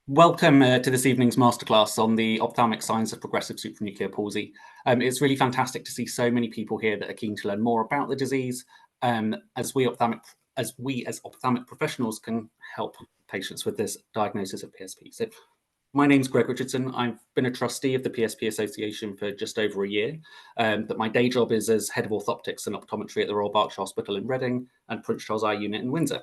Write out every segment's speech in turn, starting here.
Welcome to this evening's masterclass on the ophthalmic science of progressive supranuclear palsy. It's really fantastic to see so many people here that are keen to learn more about the disease, as we as ophthalmic professionals can help patients with this diagnosis of PSP. So my name's Greg Richardson. I've been a trustee of the PSP Association for just over a year, but my day job is as head of orthoptics and optometry at the Royal Berkshire Hospital in Reading and Prince Charles Eye Unit in Windsor.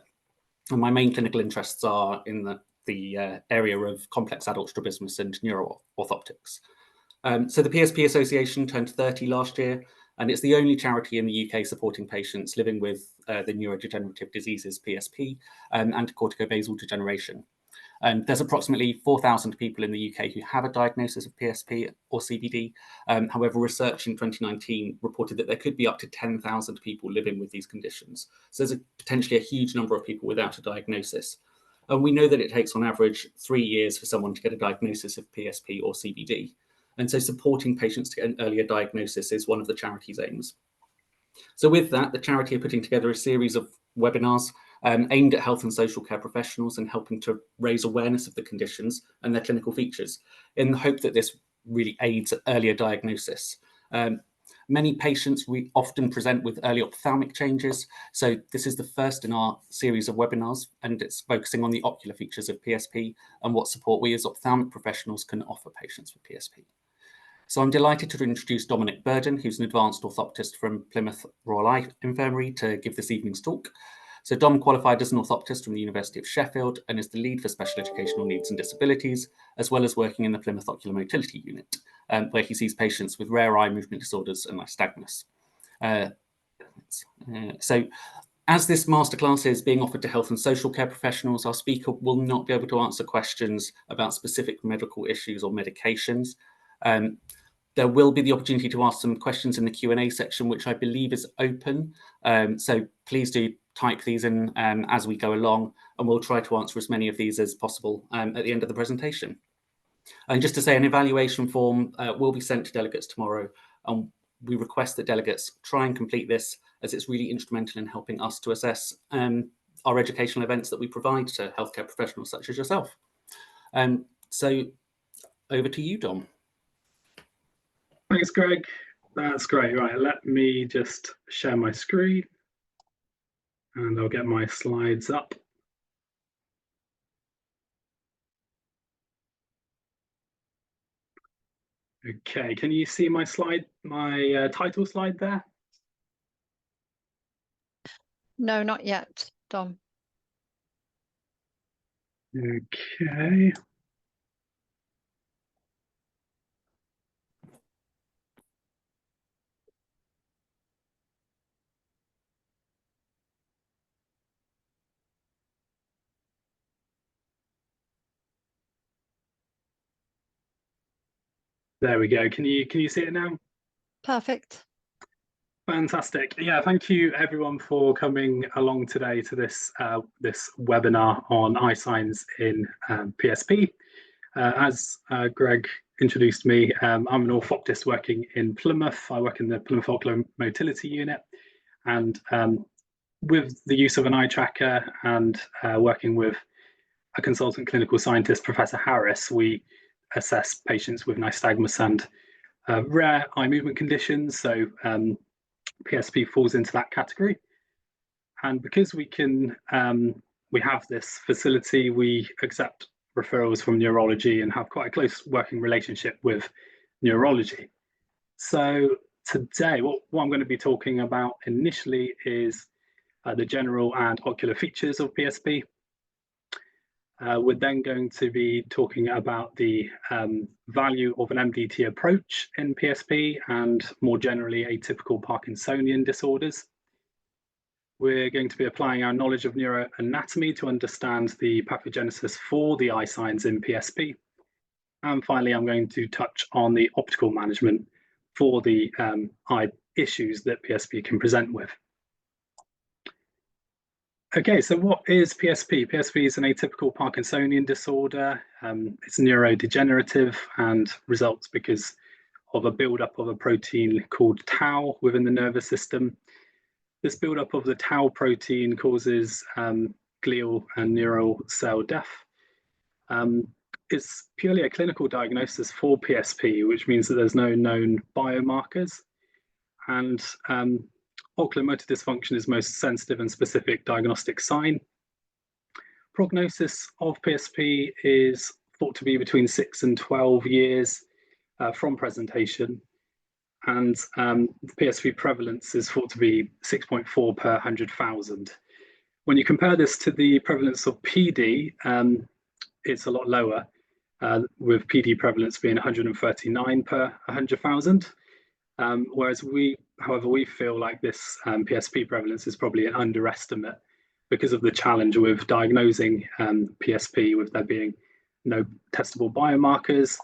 And my main clinical interests are in the area of complex adult strabismus and neuro-orthoptics. So the PSP Association turned 30 last year, and it's the only charity in the UK supporting patients living with the neurodegenerative diseases PSP and corticobasal degeneration. There's approximately 4,000 people in the UK who have a diagnosis of PSP or CBD. However, research in 2019 reported that there could be up to 10,000 people living with these conditions. So there's potentially a huge number of people without a diagnosis. And we know that it takes on average 3 years for someone to get a diagnosis of PSP or CBD. And so supporting patients to get an earlier diagnosis is one of the charity's aims. So with that, the charity are putting together a series of webinars aimed at health and social care professionals and helping to raise awareness of the conditions and their clinical features in the hope that this really aids earlier diagnosis. Many patients often present with early ophthalmic changes. So this is the first in our series of webinars, and it's focusing on the ocular features of PSP and what support we as ophthalmic professionals can offer patients with PSP. So I'm delighted to introduce Dominic Burden, who's an advanced orthoptist from Plymouth Royal Eye Infirmary, to give this evening's talk. So Dom qualified as an orthoptist from the University of Sheffield and is the lead for special educational needs and disabilities, as well as working in the Plymouth Ocular Motility Unit, where he sees patients with rare eye movement disorders and nystagmus. So as this masterclass is being offered to health and social care professionals, our speaker will not be able to answer questions about specific medical issues or medications. There will be the opportunity to ask some questions in the Q&A section, which I believe is open. So please do type these in as we go along, and we'll try to answer as many of these as possible at the end of the presentation. And just to say, an evaluation form will be sent to delegates tomorrow, and we request that delegates try and complete this, as it's really instrumental in helping us to assess our educational events that we provide to healthcare professionals such as yourself. So over to you, Dom. Thanks, Greg. That's great. Right, let me just share my screen and I'll get my slides up. Okay, can you see my slide, my title slide there? No, not yet, Dom. Okay. There we go. Can you see it now? Perfect. Fantastic. Yeah, thank you everyone for coming along today to this this webinar on eye signs in PSP. As Greg introduced me, I'm an orthoptist working in Plymouth. I work in the Plymouth Ocular Motility Unit, and with the use of an eye tracker and working with a consultant clinical scientist, Professor Harris, we assess patients with nystagmus and rare eye movement conditions. So PSP falls into that category. And because we can, we have this facility, we accept referrals from neurology and have quite a close working relationship with neurology. So today, what I'm going to be talking about initially is the general and ocular features of PSP. We're then going to be talking about the value of an MDT approach in PSP and more generally atypical Parkinsonian disorders. We're going to be applying our knowledge of neuroanatomy to understand the pathogenesis for the eye signs in PSP. And finally, I'm going to touch on the optical management for the eye issues that PSP can present with. Okay, so what is PSP? PSP is an atypical Parkinsonian disorder. It's neurodegenerative and results because of a buildup of a protein called tau within the nervous system. This buildup of the tau protein causes glial and neural cell death. It's purely a clinical diagnosis for PSP, which means that there's no known biomarkers. And oculomotor dysfunction is the most sensitive and specific diagnostic sign. Prognosis of PSP is thought to be between 6 and 12 years from presentation. And the PSP prevalence is thought to be 6.4 per 100,000. When you compare this to the prevalence of PD, it's a lot lower, with PD prevalence being 139 per 100,000. Whereas however, we feel like this PSP prevalence is probably an underestimate because of the challenge with diagnosing PSP, with there being no testable biomarkers,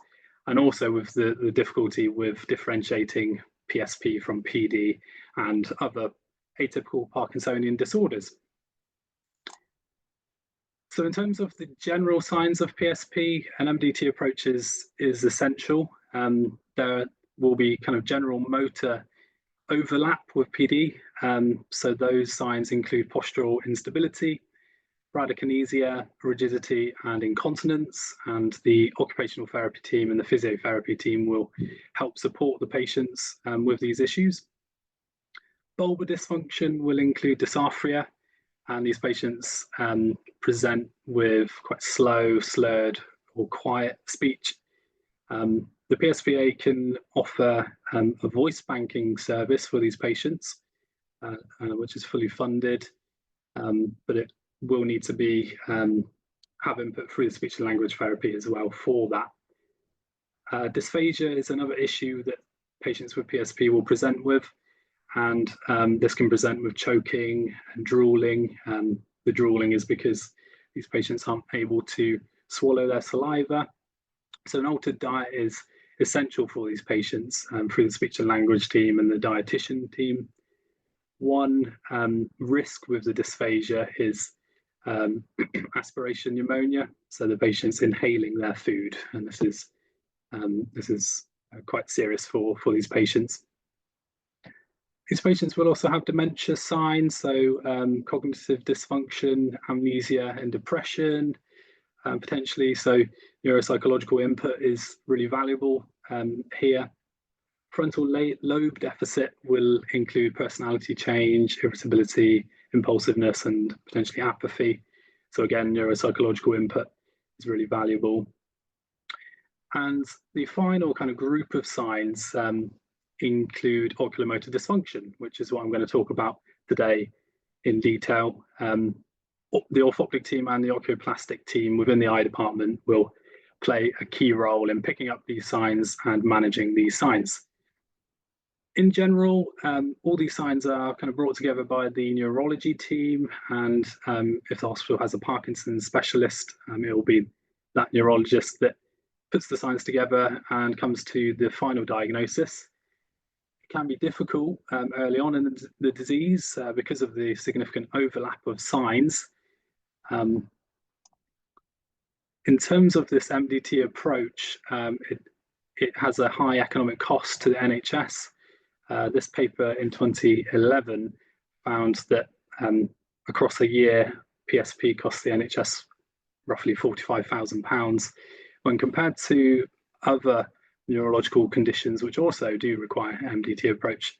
and also with the difficulty with differentiating PSP from PD and other atypical Parkinsonian disorders. So in terms of the general signs of PSP, an MDT approach is essential. There will be kind of general motor overlap with PD. So those signs include postural instability, bradykinesia, rigidity, and incontinence. And the occupational therapy team and the physiotherapy team will help support the patients with these issues. Bulbar dysfunction will include dysarthria, and these patients present with quite slow, slurred, or quiet speech. The PSVA can offer a voice banking service for these patients, which is fully funded, but it will need to be have input through the speech and language therapy as well for that. Dysphagia is another issue that patients with PSP will present with, and this can present with choking and drooling. The drooling is because these patients aren't able to swallow their saliva. So an altered diet is essential for these patients through the speech and language team and the dietitian team. One risk with the dysphagia is aspiration pneumonia, so the patient's inhaling their food, and this is quite serious for these patients. These patients will also have dementia signs, so cognitive dysfunction, amnesia, and depression, potentially. So neuropsychological input is really valuable here. Frontal lobe deficit will include personality change, irritability, impulsiveness, and potentially apathy. So again, neuropsychological input is really valuable. And the final kind of group of signs include oculomotor dysfunction, which is what I'm going to talk about today in detail. The orthoptic team and the oculoplastic team within the eye department will play a key role in picking up these signs and managing these signs. In general, all these signs are kind of brought together by the neurology team, and if the hospital has a Parkinson's specialist, it will be that neurologist that puts the signs together and comes to the final diagnosis. It can be difficult early on in the disease because of the significant overlap of signs. In terms of this MDT approach, it has a high economic cost to the NHS. This paper in 2011 found that across a year, PSP costs the NHS roughly £45,000, when compared to other neurological conditions which also do require MDT approach.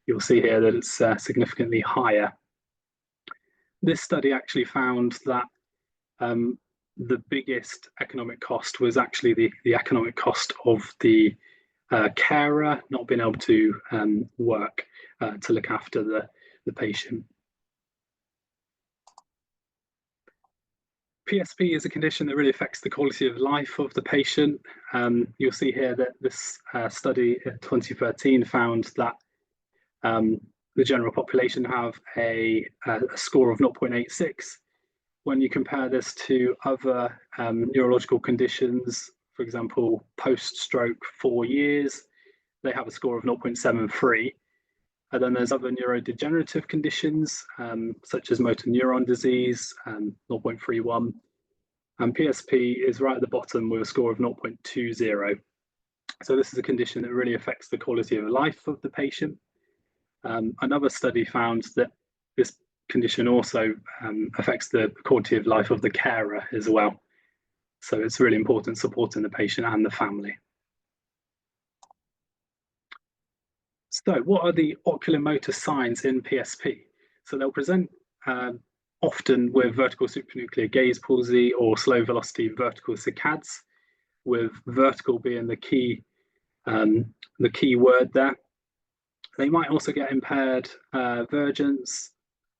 You'll see here that it's significantly higher. This study actually found that the biggest economic cost was actually the economic cost of the carer not being able to work to look after the patient. PSP is a condition that really affects the quality of life of the patient. You'll see here that this study in 2013 found that the general population have a score of 0.86. When you compare this to other neurological conditions, for example, post-stroke 4 years, they have a score of 0.73. And then there's other neurodegenerative conditions, such as motor neuron disease, 0.31. And PSP is right at the bottom with a score of 0.20. So this is a condition that really affects the quality of life of the patient. Another study found that this condition also affects the quality of life of the carer as well. So it's really important supporting the patient and the family. So what are the oculomotor signs in PSP? So they'll present often with vertical supranuclear gaze palsy or slow velocity vertical saccades, with vertical being the key word there. They might also get impaired vergence,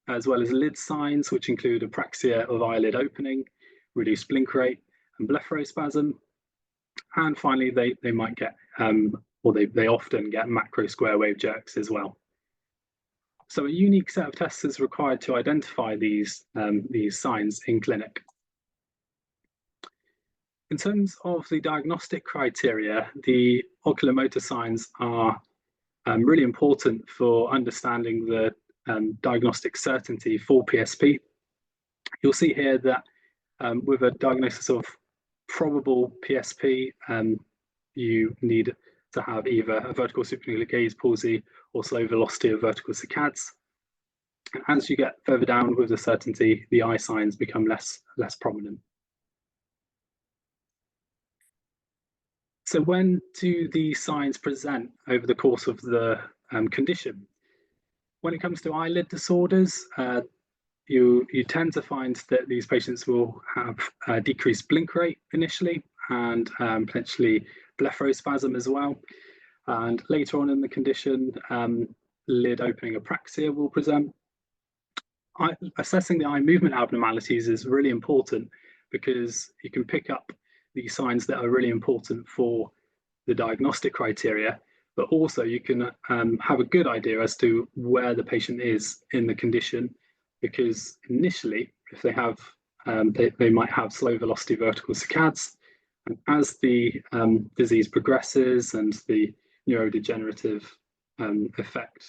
as well as lid signs, which include apraxia of eyelid opening, reduced blink rate, and blepharospasm. And finally, they might get, or they often get macro square wave jerks as well. So a unique set of tests is required to identify these signs in clinic. In terms of the diagnostic criteria, the oculomotor signs are really important for understanding the diagnostic certainty for PSP. You'll see here that with a diagnosis of probable PSP, you need to have either a vertical supranuclear gaze palsy or slow velocity of vertical saccades. As you get further down with the certainty, the eye signs become less prominent. So when do these signs present over the course of the condition? When it comes to eyelid disorders, you tend to find that these patients will have a decreased blink rate initially, and potentially blepharospasm as well. And later on in the condition, lid opening apraxia will present. Assessing the eye movement abnormalities is really important because you can pick up these signs that are really important for the diagnostic criteria, but also you can have a good idea as to where the patient is in the condition, because initially, if they have, they might have slow velocity vertical saccades, and as the disease progresses and the neurodegenerative effect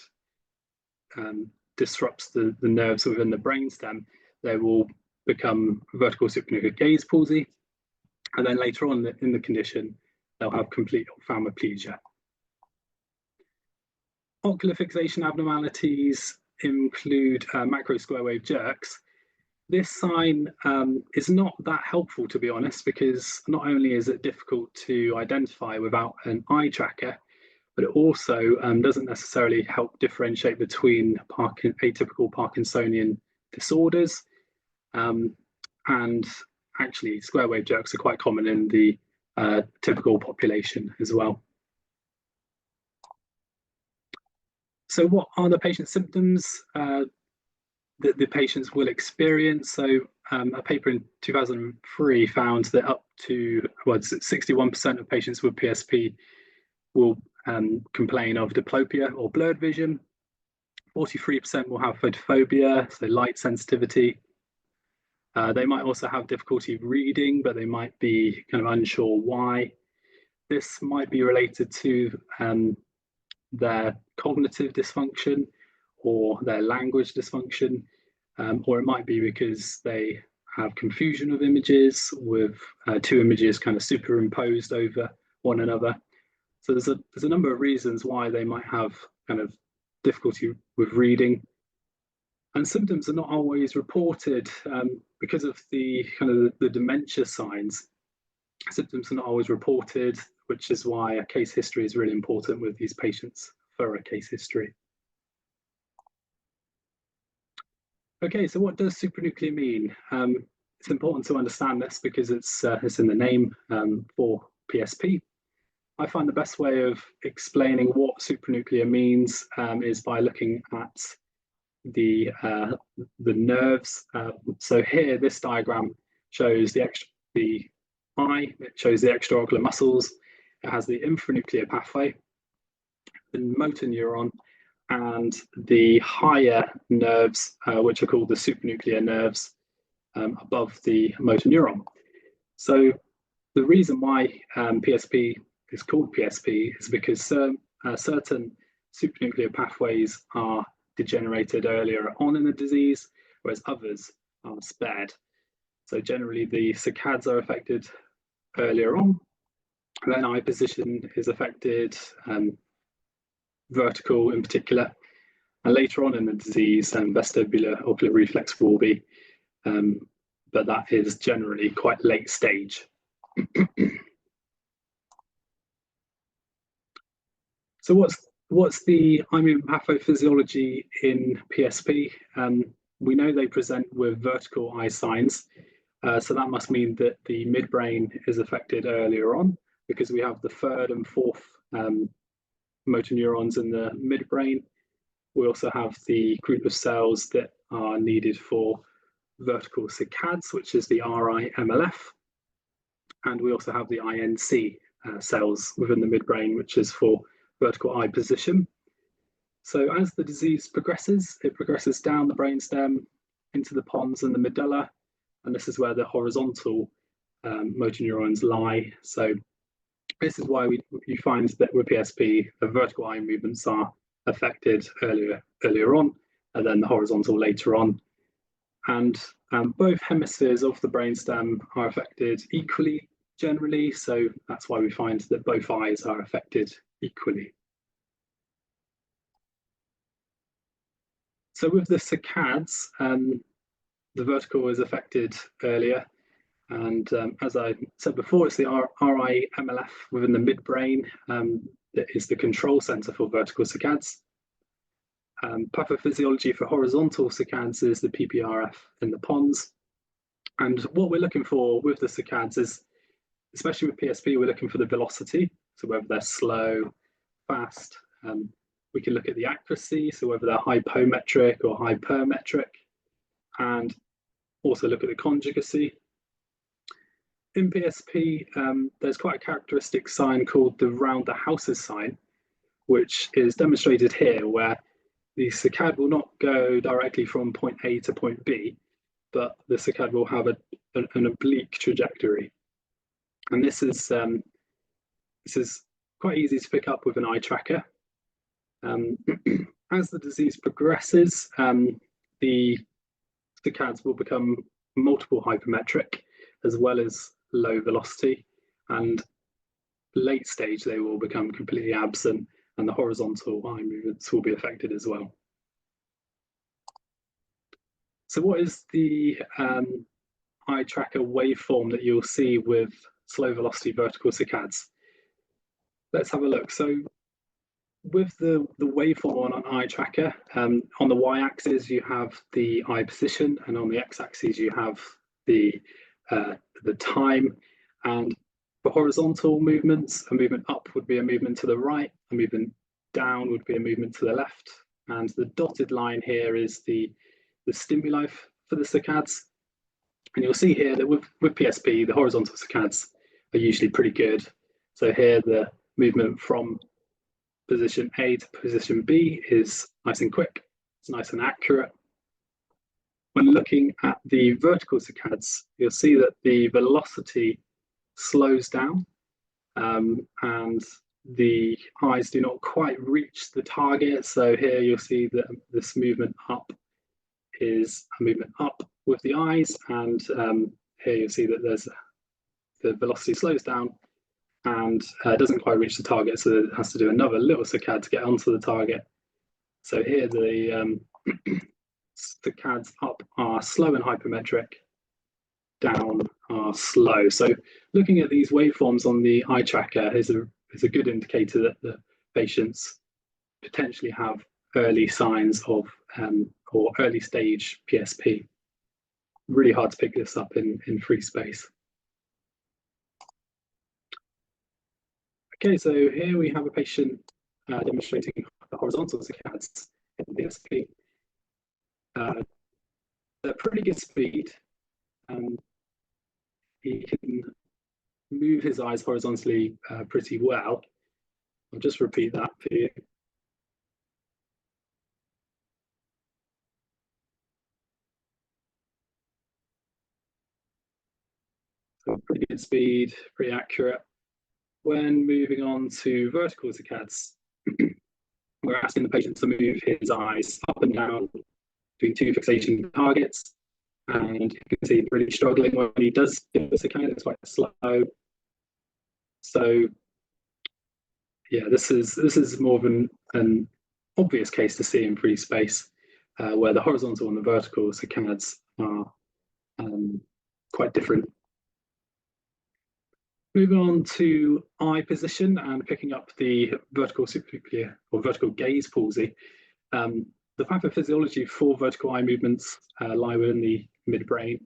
disrupts the nerves within the brainstem, they will become vertical supranuclear gaze palsy, and then later on in the condition, they'll have complete ophthalmoplegia. Ocular fixation abnormalities include macro square wave jerks. This sign is not that helpful, to be honest, because not only is it difficult to identify without an eye tracker, but it also doesn't necessarily help differentiate between atypical Parkinsonian disorders. And actually, square wave jerks are quite common in the typical population as well. So what are the patient's symptoms that the patients will experience? So a paper in 2003 found that up to 61% of patients with PSP will complain of diplopia or blurred vision. 43% will have photophobia, so light sensitivity. They might also have difficulty reading, but they might be kind of unsure why. This might be related to their cognitive dysfunction or their language dysfunction, or it might be because they have confusion of images with two images kind of superimposed over one another. So there's a number of reasons why they might have kind of difficulty with reading. And symptoms are not always reported because of the kind of the dementia signs. Symptoms are not always reported, which is why a case history is really important with these patients, for a case history. Okay, so what does supranuclear mean? It's important to understand this because it's in the name for PSP. I find the best way of explaining what supranuclear means is by looking at the nerves. So here, this diagram shows the eye. It shows the extraocular muscles. It has the infranuclear pathway, the motor neuron, and the higher nerves, which are called the supranuclear nerves, above the motor neuron. So the reason why PSP is called PSP is because certain supranuclear pathways are degenerated earlier on in the disease, whereas others are spared. So generally the saccades are affected earlier on, and then eye position is affected, vertical in particular, And later on in the disease, vestibular ocular reflex will be, but that is generally quite late stage. So what's the eye movement pathophysiology in PSP? We know they present with vertical eye signs, so that must mean that the midbrain is affected earlier on, because we have the third and fourth motor neurons in the midbrain. We also have the group of cells that are needed for vertical saccades, which is the RI-MLF, and we also have the INC cells within the midbrain, which is for vertical eye position. So as the disease progresses, it progresses down the brainstem into the pons and the medulla, and this is where the horizontal motor neurons lie. So this is why you find that with PSP, the vertical eye movements are affected earlier on, and then the horizontal later on. And both hemispheres of the brainstem are affected equally generally, so that's why we find that both eyes are affected equally. So with the saccades, the vertical is affected earlier, and as I said before, it's the RI-MLF within the midbrain that is the control center for vertical saccades. Pathophysiology for horizontal saccades is the PPRF in the pons. And what we're looking for with the saccades is, especially with PSP, we're looking for the velocity, so whether they're slow, fast. We can look at the accuracy, so whether they're hypometric or hypermetric, and also look at the conjugacy. In PSP, there's quite a characteristic sign called the round the houses sign, which is demonstrated here, where the saccade will not go directly from point A to point B, but the saccade will have an oblique trajectory. And this is quite easy to pick up with an eye tracker. As the disease progresses, the saccades will become multiple hypermetric as well as low velocity, and late stage they will become completely absent, and the horizontal eye movements will be affected as well. So what is the eye tracker waveform that you'll see with slow velocity vertical saccades? Let's have a look. So with the waveform on an eye tracker, on the y-axis you have the eye position, and on the x-axis you have the time. And for horizontal movements, a movement up would be a movement to the right, a movement down would be a movement to the left, and the dotted line here is the stimuli for the saccades. And you'll see here that with PSP, the horizontal saccades are usually pretty good. So here the movement from position A to position B is nice and quick, it's nice and accurate. When looking at the vertical saccades, you'll see that the velocity slows down, and the eyes do not quite reach the target. So here you'll see that this movement up is a movement up with the eyes, and here you'll see that the velocity slows down and doesn't quite reach the target, so it has to do another little saccade to get onto the target. So here the saccades up are slow and hypermetric, down are slow. So looking at these waveforms on the eye tracker is a good indicator that the patients potentially have early signs of or early stage PSP. Really hard to pick this up in free space. Okay, so here we have a patient demonstrating the horizontal saccades in PSP. They're pretty good speed. He can move his eyes horizontally pretty well. I'll just repeat that for you. So pretty good speed, pretty accurate. When moving on to vertical saccades, we're asking the patient to move his eyes up and down between two fixation targets, and you can see he's really struggling when he does get the saccade. It's quite slow. So yeah, this is more of an obvious case to see in free space, where the horizontal and the vertical saccades are quite different. Moving on to eye position and picking up the vertical supranuclear or vertical gaze palsy. The pathophysiology for vertical eye movements lie within the midbrain,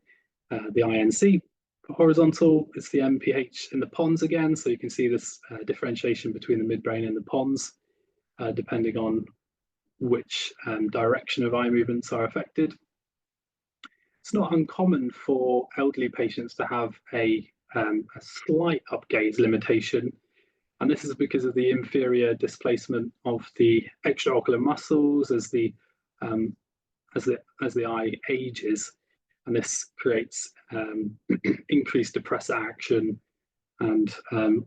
the INC. For horizontal, it's the MPH in the pons again, so you can see this differentiation between the midbrain and the pons, depending on which direction of eye movements are affected. It's not uncommon for elderly patients to have a slight upgaze limitation, and this is because of the inferior displacement of the extraocular muscles as the eye ages, and this creates increased depressor action and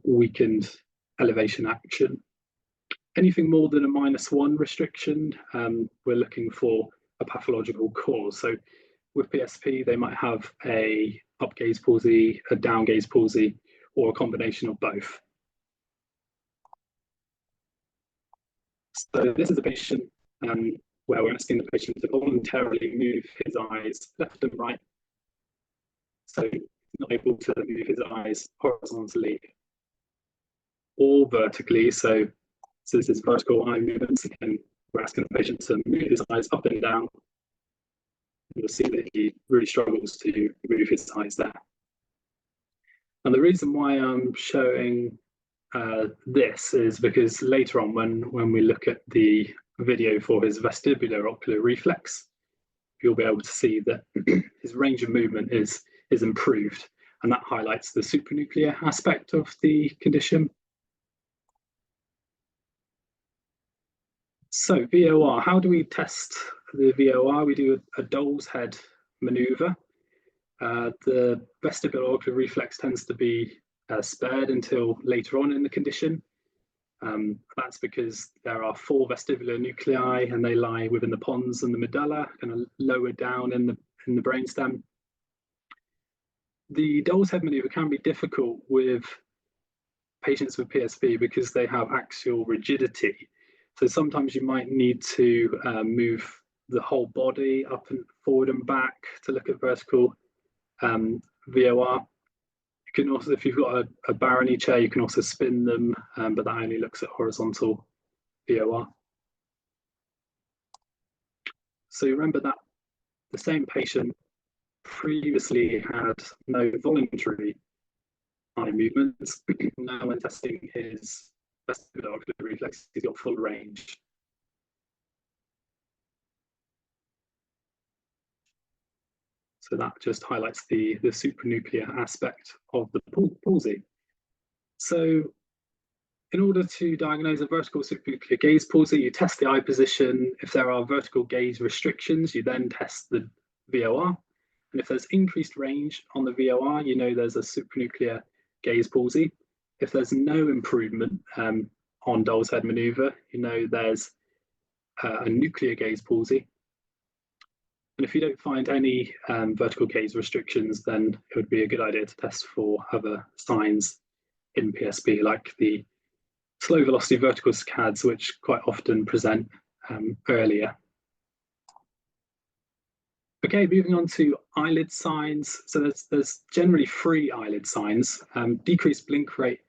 weakened elevation action. Anything more than a -1 restriction, we're looking for a pathological cause. So with PSP, they might have a upgaze palsy, a downgaze palsy, or a combination of both. So this is a patient where we're asking the patient to voluntarily move his eyes left and right. So he's not able to move his eyes horizontally or vertically. So this is vertical eye movements. Again, we're asking the patient to move his eyes up and down. You'll see that he really struggles to move his eyes there. And the reason why I'm showing this is because later on, when we look at the video for his vestibular ocular reflex, you'll be able to see that his range of movement is improved, and that highlights the supranuclear aspect of the condition. So VOR, how do we test the VOR? We do a doll's head maneuver. The vestibular ocular reflex tends to be spared until later on in the condition. That's because there are 4 vestibular nuclei, and they lie within the pons and the medulla, kind of lower down in the brainstem. The doll's head maneuver can be difficult with patients with PSP because they have axial rigidity. So sometimes you might need to move the whole body up and forward and back to look at vertical VOR. You can also, if you've got a Barony chair, you can also spin them, but that only looks at horizontal VOR. So you remember that the same patient previously had no voluntary eye movements. Now when testing his vestibular ocular reflex, he's got full range. So that just highlights the supranuclear aspect of the palsy. So in order to diagnose a vertical supranuclear gaze palsy, you test the eye position. If there are vertical gaze restrictions, you then test the VOR. And if there's increased range on the VOR, you know there's a supranuclear gaze palsy. If there's no improvement on doll's head maneuver, you know there's a nuclear gaze palsy. And if you don't find any vertical gaze restrictions, then it would be a good idea to test for other signs in PSP, like the slow velocity vertical saccades, which quite often present earlier. Okay, moving on to eyelid signs. So there's generally 3 eyelid signs. Decreased blink rate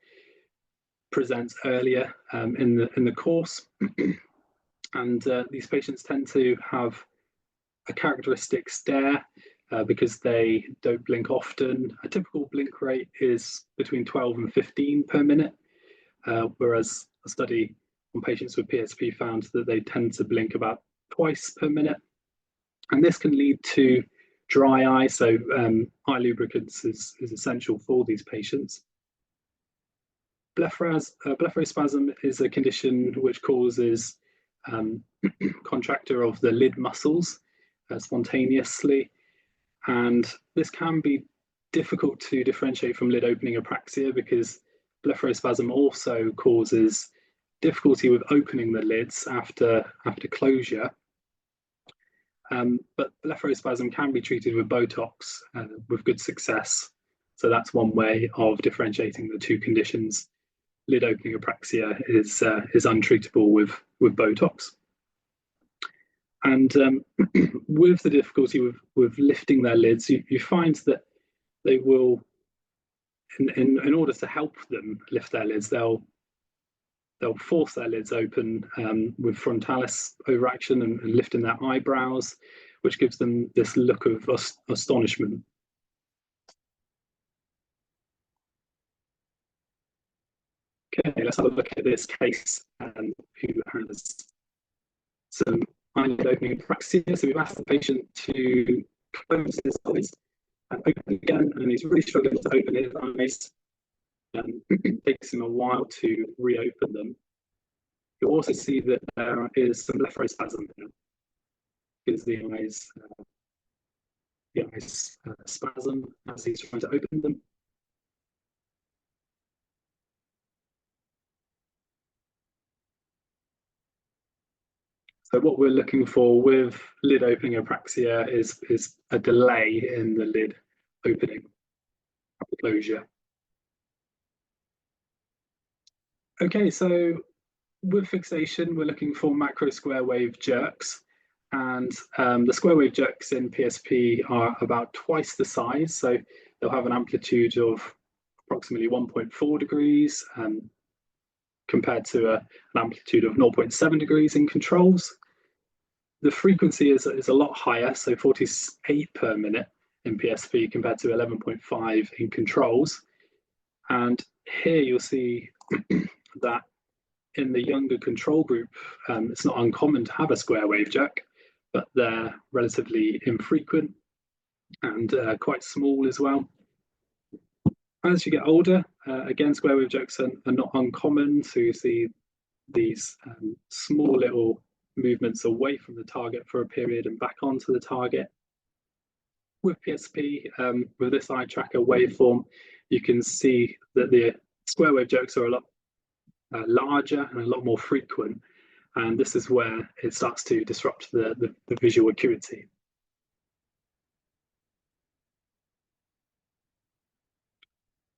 presents earlier in the course, and these patients tend to have a characteristic stare because they don't blink often. A typical blink rate is between 12 and 15 per minute, whereas a study on patients with PSP found that they tend to blink about twice per minute. And this can lead to dry eye, so eye lubricants is essential for these patients. Blepharospasm is a condition which causes contracture of the lid muscles spontaneously, and this can be difficult to differentiate from lid opening apraxia because blepharospasm also causes difficulty with opening the lids after closure. But blepharospasm can be treated with Botox with good success. So that's one way of differentiating the 2 conditions. Lid opening apraxia is untreatable with Botox. And with the difficulty with lifting their lids, you find that they will, in order to help them lift their lids, they'll force their lids open with frontalis overaction and lifting their eyebrows, which gives them this look of astonishment. Okay, let's have a look at this case who has some eyelid opening apraxia. So we've asked the patient to close his eyes and open again, and he's really struggling to open his eyes. It takes him a while to reopen them. You'll also see that there is some blepharospasm here, because the eyes spasm as he's trying to open them. So what we're looking for with lid opening apraxia is a delay in the lid opening, closure. Okay, so with fixation, we're looking for macro square wave jerks, and the square wave jerks in PSP are about twice the size, so they'll have an amplitude of approximately 1.4 degrees compared to an amplitude of 0.7 degrees in controls. The frequency is a lot higher, so 48 per minute in PSP compared to 11.5 in controls. And here you'll see that in the younger control group, it's not uncommon to have a square wave jerk, but they're relatively infrequent and quite small as well. As you get older, again, square wave jerks are not uncommon, so you see these small little movements away from the target for a period and back onto the target. With PSP, with this eye tracker waveform, you can see that the square wave jerks are a lot larger and a lot more frequent, and this is where it starts to disrupt the visual acuity.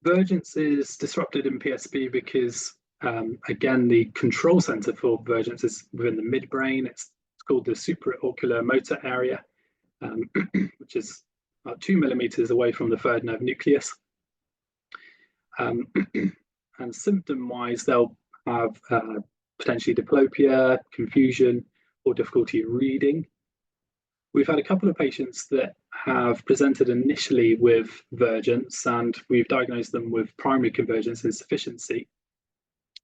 Vergence is disrupted in PSP because, again, the control center for vergence is within the midbrain. It's called the supraocular motor area, which is about 2 millimeters away from the third nerve nucleus. And symptom-wise, they'll have potentially diplopia, confusion, or difficulty reading. We've had a couple of patients that have presented initially with vergence, and we've diagnosed them with primary convergence insufficiency.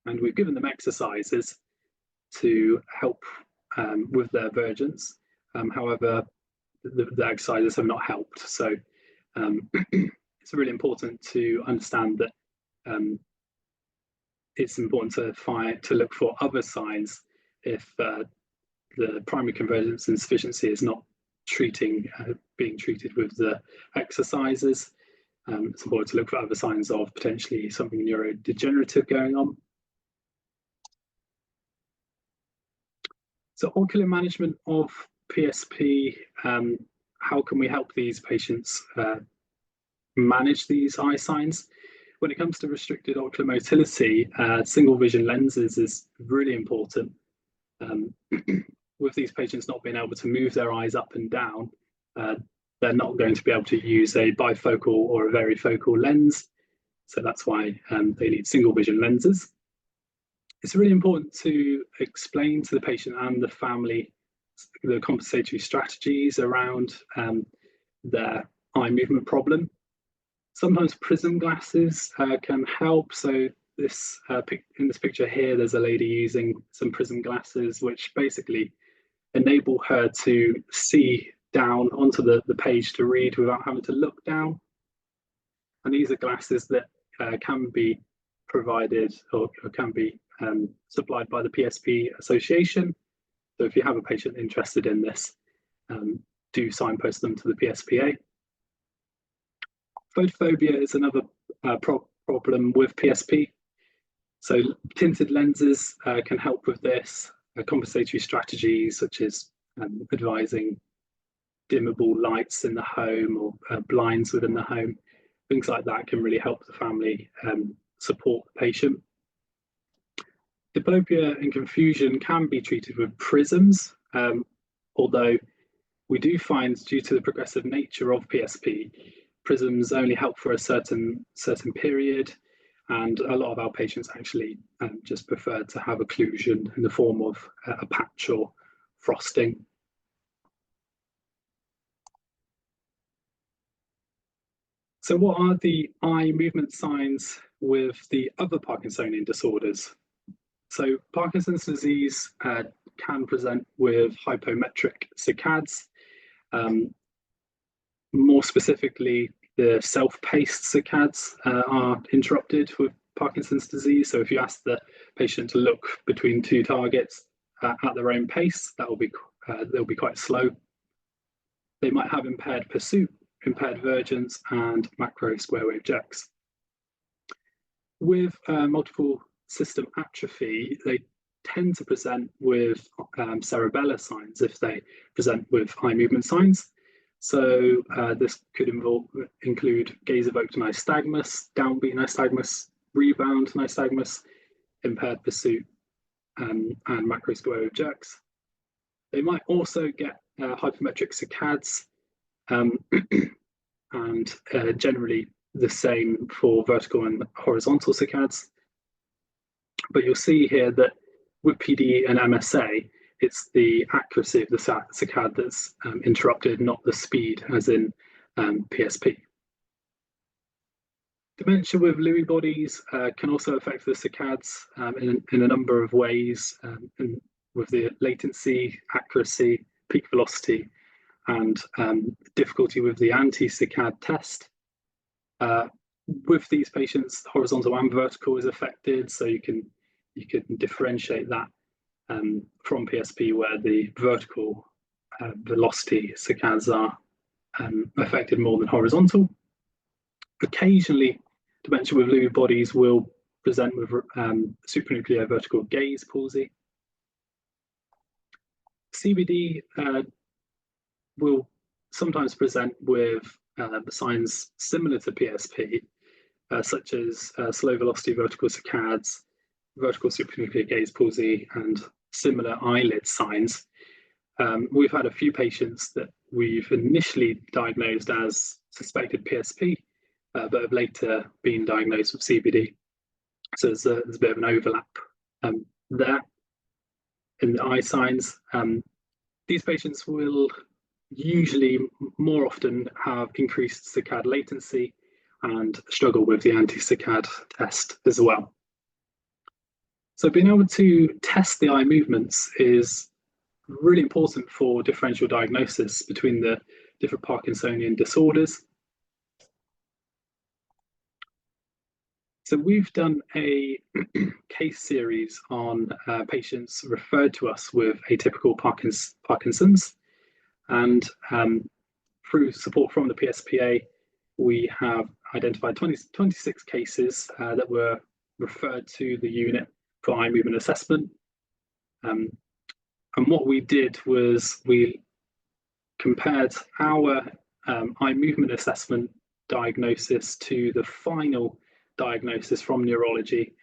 And we've given them exercises to help with their vergence. However, the exercises have not helped. So it's really important to understand that it's important to look for other signs if the primary convergence insufficiency is not being treated with the exercises. It's important to look for other signs of potentially something neurodegenerative going on. So ocular management of PSP, how can we help these patients manage these eye signs? When it comes to restricted ocular motility, single vision lenses is really important. With these patients not being able to move their eyes up and down, they're not going to be able to use a bifocal or a varifocal lens. So that's why they need single vision lenses. It's really important to explain to the patient and the family the compensatory strategies around their eye movement problem. Sometimes prism glasses can help. So this in this picture here, there's a lady using some prism glasses, which basically enable her to see down onto the page to read without having to look down. And these are glasses that can be provided or can be supplied by the PSP Association. So if you have a patient interested in this, do signpost them to the PSPA. Photophobia is another problem with PSP. So tinted lenses can help with this. Compensatory strategies such as advising dimmable lights in the home or blinds within the home, things like that can really help the family support the patient. Diplopia and confusion can be treated with prisms. although we do find, due to the progressive nature of PSP, prisms only help for a certain period, and a lot of our patients actually just prefer to have occlusion in the form of a patch or frosting. So what are the eye movement signs with the other Parkinsonian disorders? So Parkinson's disease can present with hypometric saccades. More specifically, the self-paced saccades are interrupted with Parkinson's disease. So if you ask the patient to look between two targets at their own pace, they'll be quite slow. They might have impaired pursuit, impaired vergence, and macro square wave jacks. With multiple system atrophy, they tend to present with cerebellar signs if they present with eye movement signs. So this could include gaze-evoked nystagmus, downbeat nystagmus, rebound nystagmus, impaired pursuit, and macro square wave jerks. They might also get hypermetric saccades, and generally the same for vertical and horizontal saccades. But you'll see here that with PD and MSA, it's the accuracy of the saccade that's interrupted, not the speed, as in PSP. Dementia with Lewy bodies can also affect the saccades in a number of ways, and with the latency, accuracy, peak velocity, and difficulty with the anti-saccade test. With these patients, horizontal and vertical is affected, so you can differentiate that from PSP, where the vertical velocity saccades are affected more than horizontal. Occasionally, dementia with Lewy bodies will present with supranuclear vertical gaze palsy. CVD will sometimes present with signs similar to PSP, such as slow velocity vertical saccades, vertical supranuclear gaze palsy, and similar eyelid signs. We've had a few patients that we've initially diagnosed as suspected PSP, but have later been diagnosed with CVD. So there's a bit of an overlap there in the eye signs. These patients will usually more often have increased saccade latency and struggle with the anti-saccade test as well. So being able to test the eye movements is really important for differential diagnosis between the different Parkinsonian disorders. So we've done a case series on patients referred to us with atypical Parkinson's, and through support from the PSPA, we have identified 26 cases that were referred to the unit for eye movement assessment. And what we did was we compared our eye movement assessment diagnosis to the final diagnosis from neurology.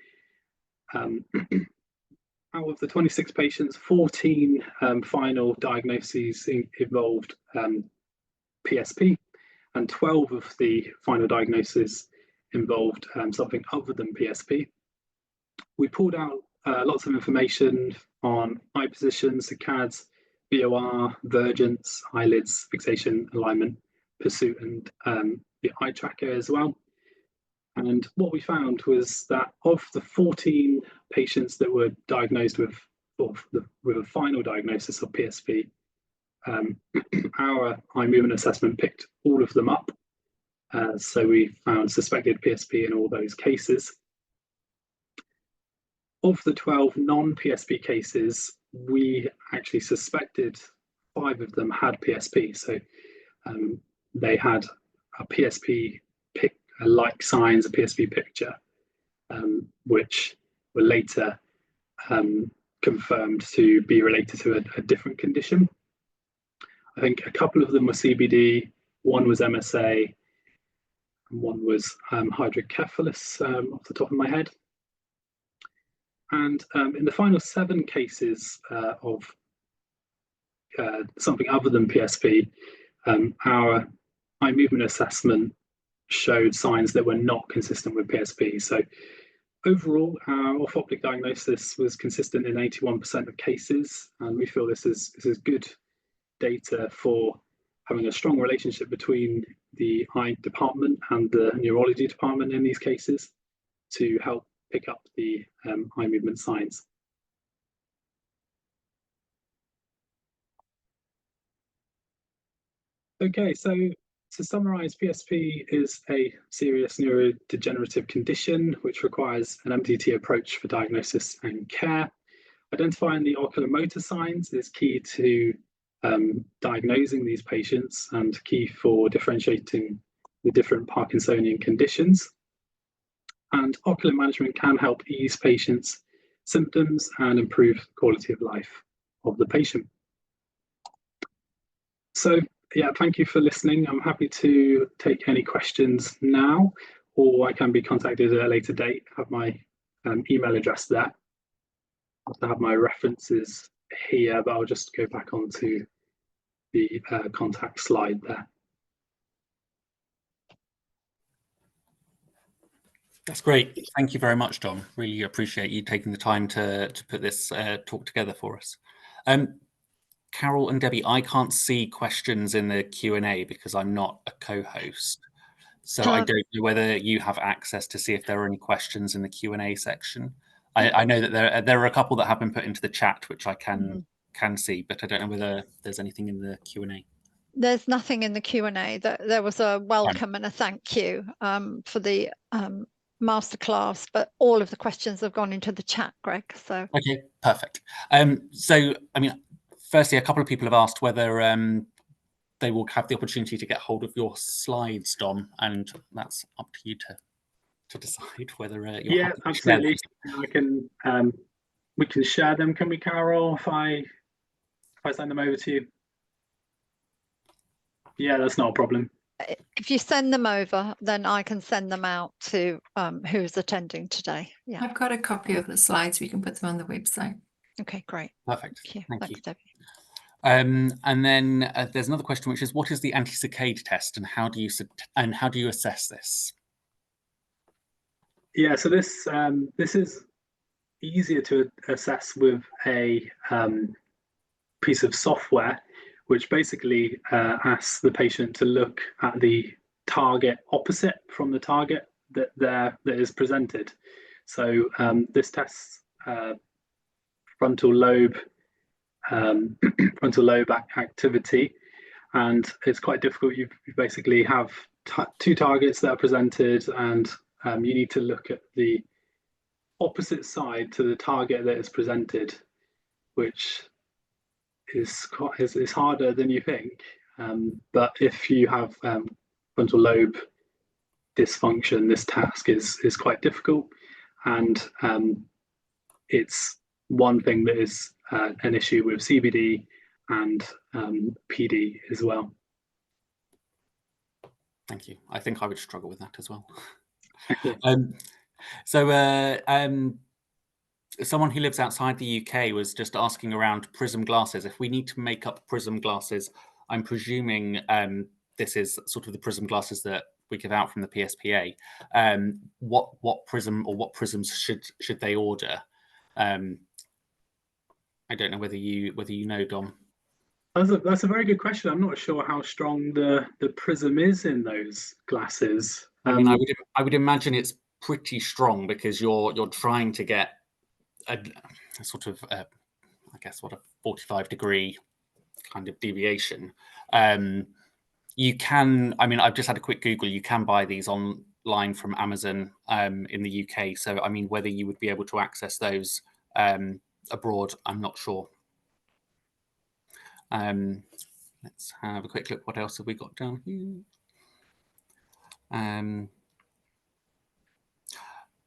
Out of the 26 patients, 14 final diagnoses involved PSP, and 12 of the final diagnoses involved something other than PSP. We pulled out lots of information on eye position, saccades, VOR, vergence, eyelids, fixation, alignment, pursuit, and the eye tracker as well. And what we found was that of the 14 patients that were diagnosed with a final diagnosis of PSP, our eye movement assessment picked all of them up. So we found suspected PSP in all those cases. Of the 12 non-PSP cases, we actually suspected 5 of them had PSP. So they had a PSP like signs, a PSP picture, which were later confirmed to be related to a different condition. I think a couple of them were CBD, one was MSA, and one was hydrocephalus off the top of my head. And in the final 7 cases of something other than PSP, our eye movement assessment showed signs that were not consistent with PSP. So overall, our orthoptic diagnosis was consistent in 81% of cases, and we feel this is good data for having a strong relationship between the eye department and the neurology department in these cases to help pick up the eye movement signs. Okay, so to summarize, PSP is a serious neurodegenerative condition which requires an MDT approach for diagnosis and care. Identifying the oculomotor signs is key to diagnosing these patients and key for differentiating the different Parkinsonian conditions. And ocular management can help ease patients' symptoms and improve the quality of life of the patient. So, yeah, thank you for listening. I'm happy to take any questions now, or I can be contacted at a later date. I have my email address there. I also have my references here, but I'll just go back onto the contact slide there. That's great. Thank you very much, Dom. Really appreciate you taking the time to put this talk together for us. Carol and Debbie, I can't see questions in the Q&A because I'm not a co-host. So I don't know whether you have access to see if there are any questions in the Q&A section. I know that there are a couple that have been put into the chat, which I can see, but I don't know whether there's anything in the Q&A. There's nothing in the Q&A. There was a welcome and a thank you for the masterclass, but all of the questions have gone into the chat, Greg. So okay, perfect. So I mean, firstly, a couple of people have asked whether they will have the opportunity to get hold of your slides, Dom, and that's up to you to decide whether you're yeah, absolutely. I can we can share them, can we, Carol, if I send them over to you? Yeah, that's not a problem. If you send them over, then I can send them out to who's attending today. Yeah, I've got a copy of the slides. We can put them on the website. okay, great. Perfect. Thank you. Thank you. Debbie. And then there's another question, which is, what is the anti-saccade test, and how do you assess this? Yeah, so this is easier to assess with a piece of software, which basically asks the patient to look at the target opposite from the target that is presented. So this tests frontal lobe activity, and it's quite difficult. You basically have two targets that are presented, and you need to look at the opposite side to the target that is presented, which is harder than you think. But if you have frontal lobe dysfunction, this task is quite difficult, and it's one thing that is an issue with CBD and PD as well. Thank you. I think I would struggle with that as well. Yeah. So someone who lives outside the UK was just asking around prism glasses. If we need to make up prism glasses, I'm presuming this is sort of the prism glasses that we give out from the PSPA. What prism or what prisms should they order? I don't know whether you know, Dom. That's a very good question. I'm not sure how strong the prism is in those glasses. I mean, I would imagine it's pretty strong, because you're trying to get a sort of I guess a 45-degree kind of deviation. You can, I mean, I've just had a quick Google. You can buy these online from Amazon in the UK. So I mean, whether you would be able to access those abroad, I'm not sure. Let's have a quick look. What else have we got down here?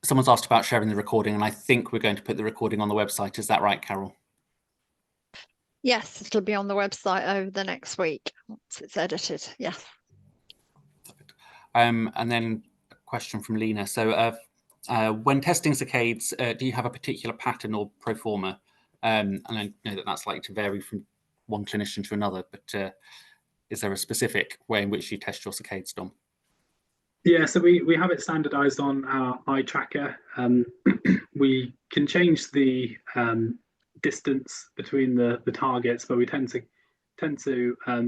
Someone's asked about sharing the recording, and I think we're going to put the recording on the website. Is that right, Carol? Yes, it'll be on the website over the next week once it's edited. Yes. And then a question from Lena. So when testing saccades, do you have a particular pattern or pro forma? And I know that that's likely to vary from one clinician to another, but is there a specific way in which you test your saccades, Dom? Yeah, so we have it standardized on our eye tracker. We can change the distance between the targets, but we tend to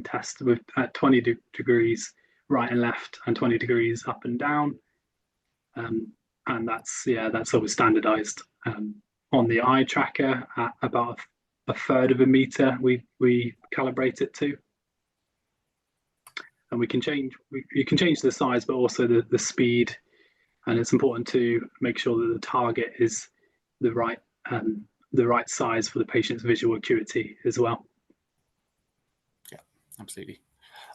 test with at 20 degrees right and left and 20 degrees up and down. And that's always standardized on the eye tracker at about a third of a meter. We calibrate it to. And we can change. You can change the size, but also the speed, and it's important to make sure that the target is the right size for the patient's visual acuity as well. Yeah, absolutely.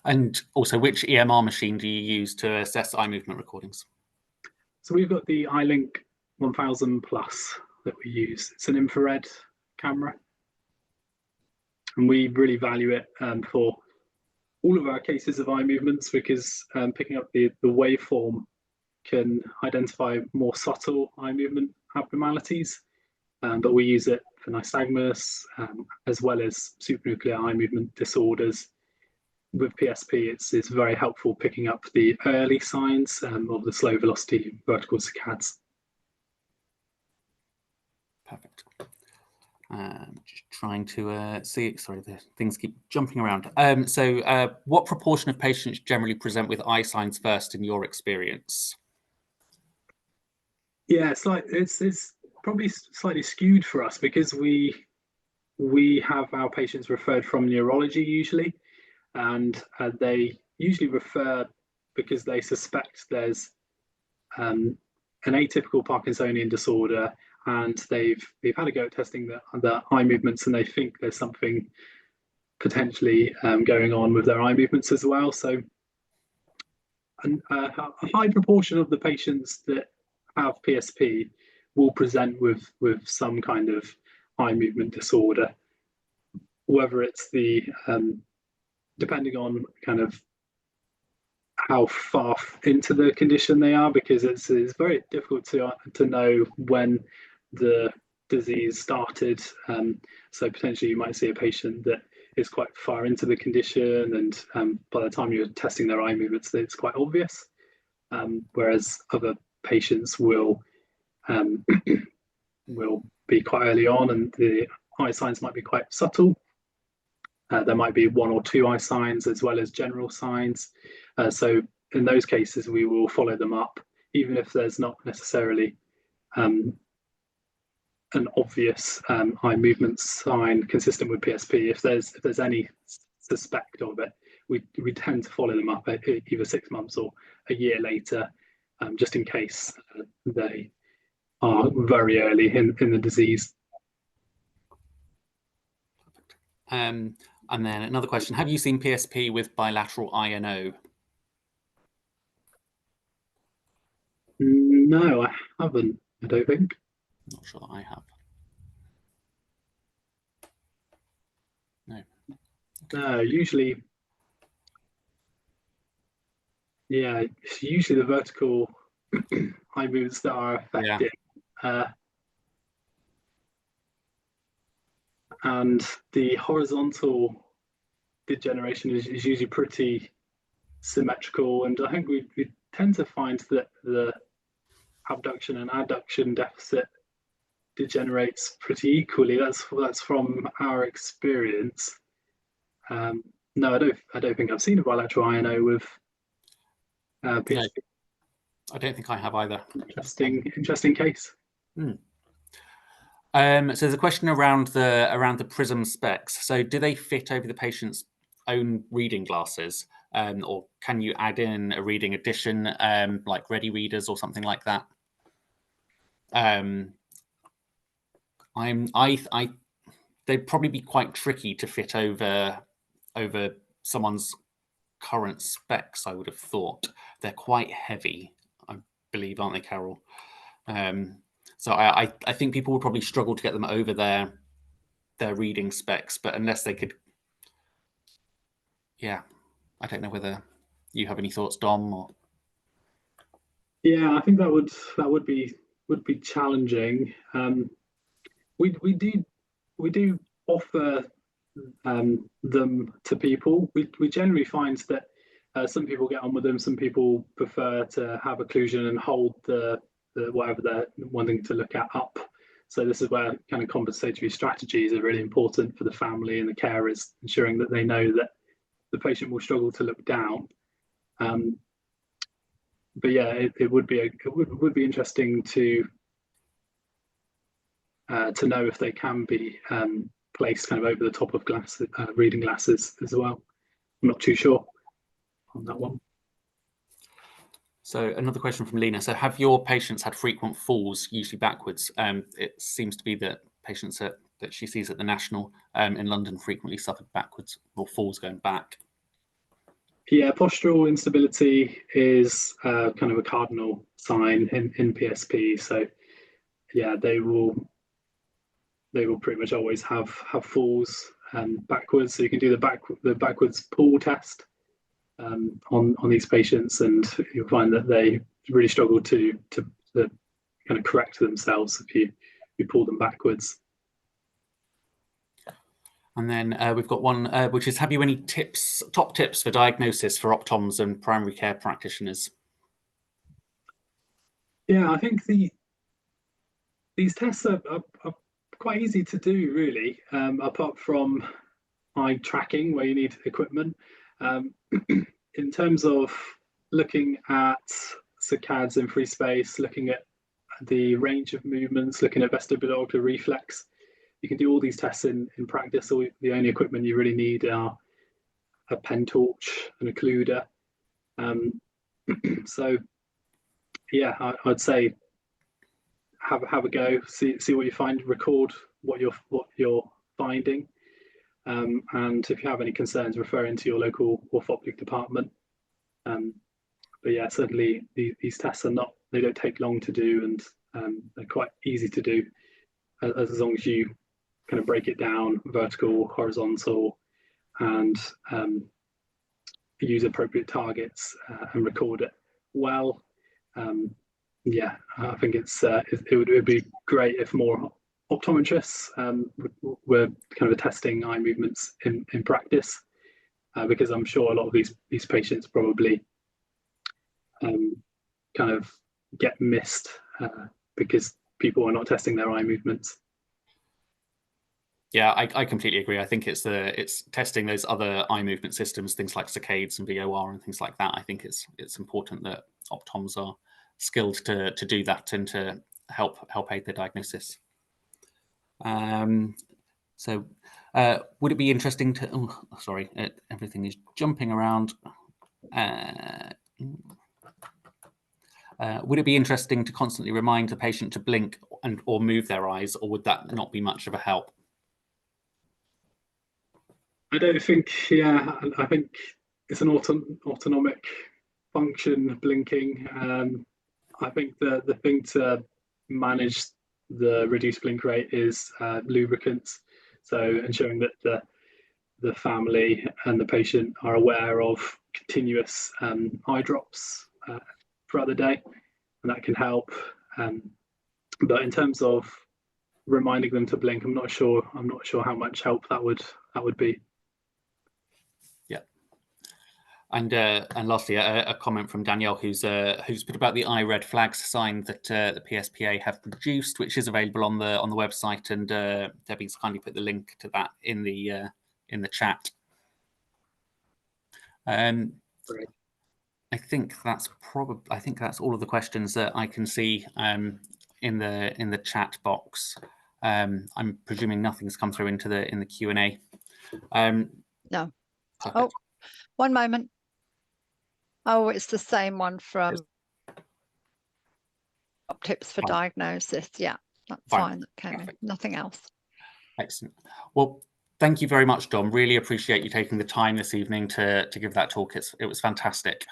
And also, which EMR machine do you use to assess eye movement recordings? So we've got the iLink 1000 Plus that we use. It's an infrared camera, and we really value it for all of our cases of eye movements, because picking up the waveform can identify more subtle eye movement abnormalities. But we use it for nystagmus as well as supranuclear eye movement disorders. With PSP, it's very helpful picking up the early signs of the slow velocity vertical saccades. Perfect. Just trying to see, sorry, the things keep jumping around. So what proportion of patients generally present with eye signs first in your experience? Yeah, it's probably slightly skewed for us, because we have our patients referred from neurology usually, and they usually refer because they suspect there's an atypical Parkinsonian disorder, and they've had a go at testing the eye movements, and they think there's something potentially going on with their eye movements as well. So a high proportion of the patients that have PSP will present with some kind of eye movement disorder, whether it's the depending on kind of how far into the condition they are, because it's very difficult to know when the disease started. So potentially you might see a patient that is quite far into the condition, and by the time you're testing their eye movements, it's quite obvious. Whereas other patients will be quite early on, and the eye signs might be quite subtle. There might be one or two eye signs as well as general signs. So in those cases, we will follow them up, even if there's not necessarily an obvious eye movement sign consistent with PSP. If there's any suspect of it, we tend to follow them up at either 6 months or a year later, just in case they are very early in the disease. And then another question: have you seen PSP with bilateral INO? No, I haven't. I don't think. Not sure that I have. No. No, usually, yeah, it's usually the vertical eye movements that are affected. Yeah. And the horizontal degeneration is usually pretty symmetrical, and I think we tend to find that the abduction and adduction deficit degenerates pretty equally. That's from our experience. No, I don't think I've seen a bilateral INO with PSP. No, I don't think I have either. Interesting case. So there's a question around the prism specs. So do they fit over the patient's own reading glasses, or can you add in a reading addition, like ready readers or something like that? They'd probably be quite tricky to fit over someone's current specs, I would have thought. They're quite heavy, I believe, aren't they, Carol? So I think people would probably struggle to get them over their reading specs, but unless they could, yeah, I don't know whether you have any thoughts, Dom, or. Yeah, I think that would be challenging. We do offer them to people. We generally find that some people get on with them, some people prefer to have occlusion and hold the whatever they're wanting to look at up. So this is where kind of compensatory strategies are really important for the family and the carers, ensuring that they know that the patient will struggle to look down. But yeah, it would be interesting to know if they can be placed kind of over the top of glasses, reading glasses as well. I'm not too sure on that one. So another question from Lena. So have your patients had frequent falls, usually backwards? It seems to be that patients that she sees at the National in London frequently suffered backwards or falls going back. Yeah, postural instability is kind of a cardinal sign in PSP. So yeah, they will pretty much always have falls backwards. So you can do the backwards pull test on these patients, and you'll find that they really struggle to kind of correct themselves if you pull them backwards. And then we've got one which is: have you any top tips for diagnosis for optoms and primary care practitioners? Yeah, I think these tests are quite easy to do, really, apart from eye tracking where you need equipment. In terms of looking at saccades in free space, looking at the range of movements, looking at vestibular reflex, you can do all these tests in practice. So the only equipment you really need are a pen torch, an occluder. So yeah, I'd say have a go, see what you find, record what you're finding, and if you have any concerns, refer into your local orthoptic department. But yeah, certainly these tests they don't take long to do, and they're quite easy to do as long as you kind of break it down vertical, horizontal, and use appropriate targets and record it well. Yeah, I think it would be great if more optometrists were kind of testing eye movements in practice, because I'm sure a lot of these patients probably kind of get missed because people are not testing their eye movements. Yeah, I completely agree. I think it's testing those other eye movement systems, things like saccades and VOR and things like that. I think it's important that optoms are skilled to do that and to help aid the diagnosis. So would it be interesting to? Oh, sorry, everything is jumping around. Would it be interesting to constantly remind the patient to blink or move their eyes, or would that not be much of a help? I don't think. Yeah, I think it's an autonomic function, blinking. I think the thing to manage the reduced blink rate is lubricants. So ensuring that the family and the patient are aware of continuous eye drops throughout the day, and that can help. But in terms of reminding them to blink, I'm not sure how much help that would be. And lastly, a comment from Danielle, who's put about the eye red flags sign that the PSPA have produced, which is available on the website, and Debbie's kindly put the link to that in the chat. Great. I think that's all of the questions that I can see in the chat box. I'm presuming nothing's come through in the Q&A. No. Perfect. Oh, one moment. Oh, it's the same one from tips for diagnosis. Yeah, that's fine. That came in. Nothing else. Excellent. Well, thank you very much, Dom. Really appreciate you taking the time this evening to give that talk. It was fantastic.